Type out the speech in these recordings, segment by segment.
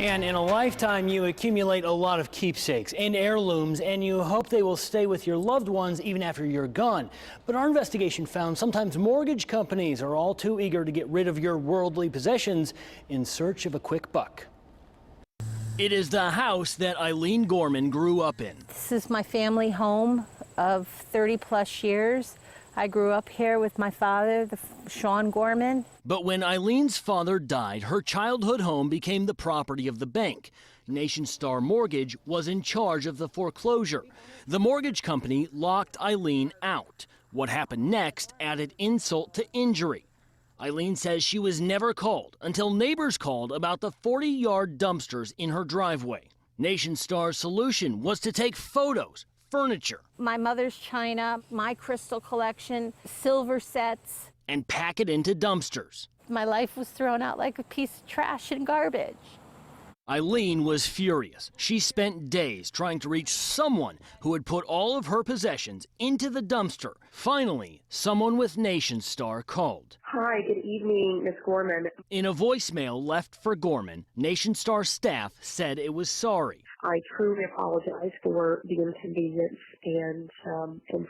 And in a lifetime, you accumulate a lot of keepsakes and heirlooms, and you hope they will stay with your loved ones even after you're gone. But our investigation found sometimes mortgage companies are all too eager to get rid of your worldly possessions in search of a quick buck. It is the house that Eileen Gorman grew up in. This is my family home of 30-plus years. I grew up here with my father, Sean Gorman. But when Eileen's father died, her childhood home became the property of the bank. Nation Star Mortgage was in charge of the foreclosure. The mortgage company locked Eileen out. What happened next added insult to injury. Eileen says she was never called until neighbors called about the 40-yard dumpsters in her driveway. Nation Star's solution was to take photos, furniture, my mother's china, my crystal collection, silver sets, and pack it into dumpsters. My life was thrown out like a piece of trash and garbage. Eileen was furious. She spent days trying to reach someone who had put all of her possessions into the dumpster. Finally, someone with Nation Star called. Hi, good evening, Ms. Gorman. In a voicemail left for Gorman, Nation Star staff said it was sorry. I truly apologize for the inconvenience and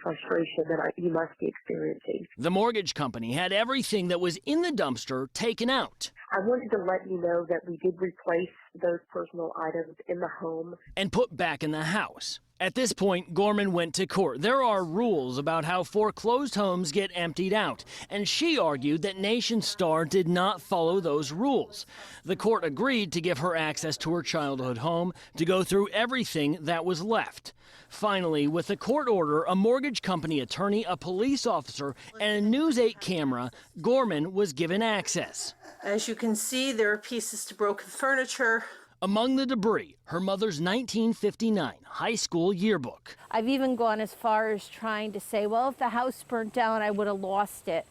frustration that you must be experiencing. The mortgage company had everything that was in the dumpster taken out. I wanted to let you know that we did replace those personal items in the home and put back in the house. At this point, Gorman went to court. There are rules about how foreclosed homes get emptied out, and she argued that Nation Star did not follow those rules. The court agreed to give her access to her childhood home to go through everything that was left. Finally, with a court order, a mortgage company attorney, a police officer, and a News 8 camera, Gorman was given access. As you can see, there are pieces to broken furniture. Among the debris, her mother's 1959 high school yearbook. I've even gone as far as trying to say, well, if the house burnt down, I would have lost it.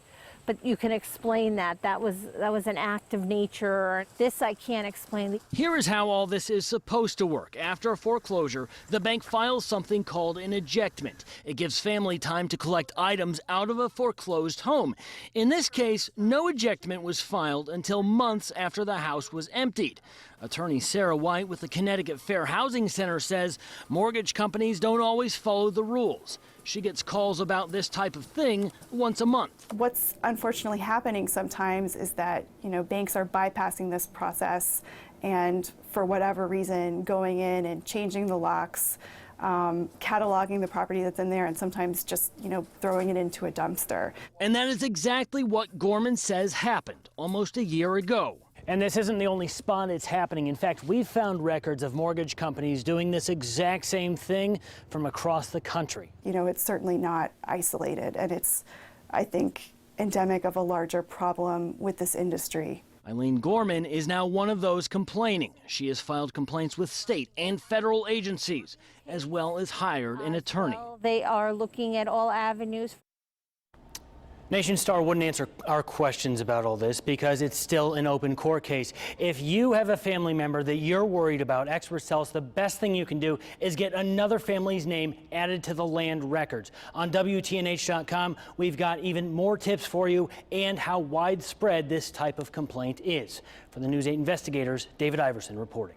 But you can explain that. That was an act of nature. This I can't explain. Here is how all this is supposed to work. After a foreclosure, the bank files something called an ejectment. It gives family time to collect items out of a foreclosed home. In this case, no ejectment was filed until months after the house was emptied. Attorney Sarah White with the Connecticut Fair Housing Center says mortgage companies don't always follow the rules. She gets calls about this type of thing once a month. What's unfortunately happening sometimes is that, banks are bypassing this process and for whatever reason going in and changing the locks, cataloging the property that's in there, and sometimes just, throwing it into a dumpster. And that is exactly what Gorman says happened almost a year ago. And this isn't the only spot it's happening. In fact, we've found records of mortgage companies doing this exact same thing from across the country. It's certainly not isolated, and it's, I think, endemic of a larger problem with this industry. Eileen Gorman is now one of those complaining. She has filed complaints with state and federal agencies, as well as hired an attorney. Well, they are looking at all avenues. Nation Star wouldn't answer our questions about all this because it's still an open court case. If you have a family member that you're worried about, experts tell us the best thing you can do is get another family's name added to the land records. On WTNH.com, we've got even more tips for you and how widespread this type of complaint is. For the News 8 investigators, David Iverson reporting.